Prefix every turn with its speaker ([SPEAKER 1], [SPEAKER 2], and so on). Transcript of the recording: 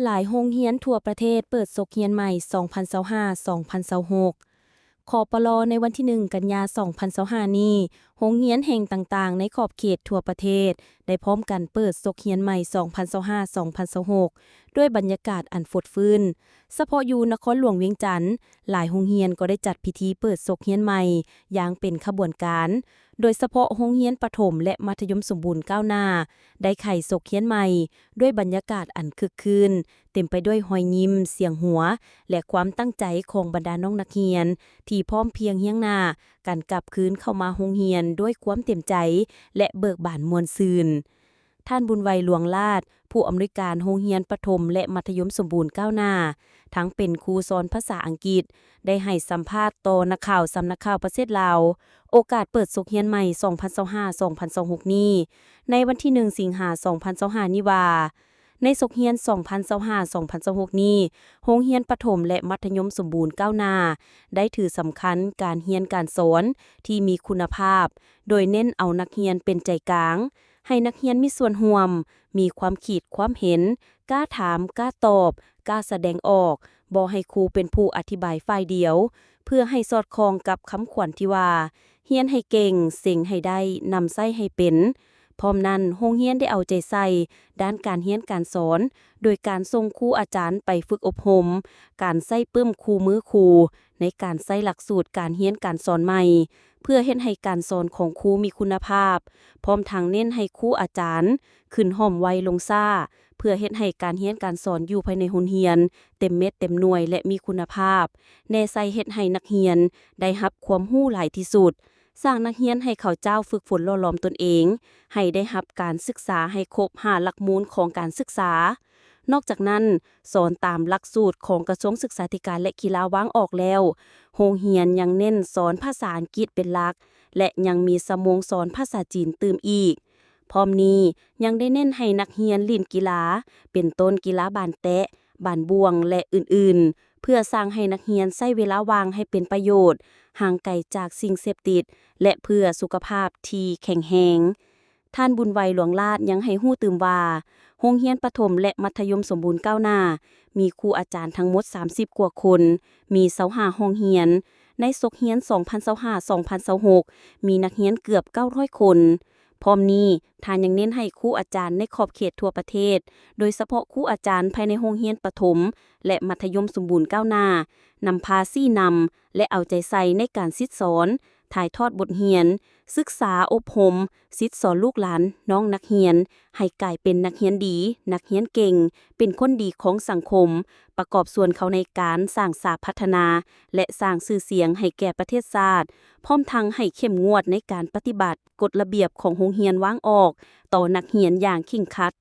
[SPEAKER 1] หลายโรงเรียนทั่วประเทศเปิดศกเรียนใหม่ 2025-2026 คปล. ในวันที่ 1 กันยายน 2025 นี้โรงเรียนแห่งต่างๆ ในขอบเขตทั่วประเทศได้พร้อมกันเปิดศกเรียนใหม่ 2025-2026 ด้วยบรรยากาศอันฟดฟื้นเฉพาะอยู่นครหลวงเวียงจันทน์หลายโรงเรียนก็ได้จัดพิธีเปิดศกเรียนใหม่อย่างเป็นขบวนการ โดยเฉพาะโรงเรียนประถมและมัธยมสมบูรณ์ก้าวหน้าได้ไขศกเรียนใหม่ด้วยบรรยากาศอันคึกคืนเต็มไปด้วยรอยยิ้มเสียงหัวและความตั้งใจของบรรดาน้องนักเรียนที่พร้อมเพรียงเฮียงหน้ากันกลับคืนเข้ามาโรงเรียนด้วยความเต็มใจและเบิกบานม่วนซื่นท่านบุญไวหลวงลาดผู้อำนวยการโรงเรียนประถมและมัธยมสมบูรณ์ก้าวหน้าทั้งเป็นครูสอนภาษาอังกฤษได้ให้สัมภาษณ์ต่อนักข่าวสำนักข่าวประเทศลาวโอกาสเปิดศกเรียนใหม่ 2025-2026 นี้ในวันที่ 1 สิงหาคม 2025 นี้ว่าในศกเรียน 2025-2026 นี้โรงเรียนประถมและมัธยมสมบูรณ์ก้าวหน้าได้ถือสำคัญการเรียนการสอนที่มีคุณภาพโดยเน้นเอานักเรียนเป็นใจกลางให้นักเรียนมีส่วนร่วมมีความคิดความเห็นกล้าถามกล้าตอบกล้าแสดงออกบ่ให้ครูเป็นผู้อธิบายฝ่ายเดียวเพื่อให้สอดคล้องกับคำขวัญที่ว่าเรียนให้เก่งเส็งให้ได้นำใช้ให้เป็นพร้อมนั้นโรงเรียนได้เอาใจใส่ด้านการเรียนการสอนโดยการส่งครูอาจารย์ไปฝึกอบรมการใช้ปึ้มคู่มือครูในการใช้หลักสูตรการเรียนการสอนใหม่เพื่อเฮ็ดให้การสอนของครูมีคุณภาพพร้อมทั้งเน้นให้ครูอาจารย์ขึ้นห้อมไวลงซ่าเพื่อเฮ็ดให้การเรียนการสอนอยู่ภายในโรงเรียนเต็มเม็ดเต็มหน่วยและมีคุณภาพแน่ใส่เฮ็ดให้นักเรียนได้รับความรู้หลายที่สุดสร้างนักเรียนให้เขาเจ้าฝึกฝนหล่อหลอมตนเองให้ได้รับการศึกษาให้ครบ5หลักมูลของการศึกษานอกจากนั้นสอนตามหลักสูตรของกระทรวงศึกษาธิการและกีฬาวางออกแล้วโรงเรียนยังเน้นสอนภาษาอังกฤษเป็นหลักและยังมีสโมงสอนภาษาจีนเติมอีกพร้อมนี้ยังได้เน้นให้นักเรียนเล่นกีฬาเป็นต้นกีฬาบานแตะบานบ่วงและอื่นๆเพื่อสร้างให้นักเรียนใช้เวลาว่างให้เป็นประโยชน์ห่างไกลจากสิ่งเสพติดและเพื่อสุขภาพที่แข็งแรงท่านบุญไวหลวงลาดยังให้ฮู้ตื่มว่าโรงเรียนประถมและมัธยมสมบูรณ์ก้าวหน้ามีครูอาจารย์ทั้งหมด30กว่าคนมี25โรงเรียนในศกเรียน 2025-2026 มีนักเรียนเกือบ900คนพร้อมนี้ท่านยังเน้นให้ครูอาจารย์ในขอบเขตทั่วประเทศโดยเฉพาะครูอาจารย์ภายในโรงเรียนประถมและมัธยมสมบูรณ์ก้าวหน้านำพาซี่นำและเอาใจใส่ในการศิษย์สอนถ่ายทอดบทเรียนศึกษาอบรมศิษย์สอนลูกหลานน้องนักเรียนให้กลายเป็นนักเรียนดีนักเรียนเก่งเป็นคนดีของสังคมประกอบส่วนเขาในการสร้างสาพัฒนาและสร้างชื่อเสียงให้แก่ประเทศชาติพร้อมทั้งให้เข้มงวดในการปฏิบัติกฎระเบียบของโรงเรียนวางออกต่อนักเรียนอย่างเคร่งครัด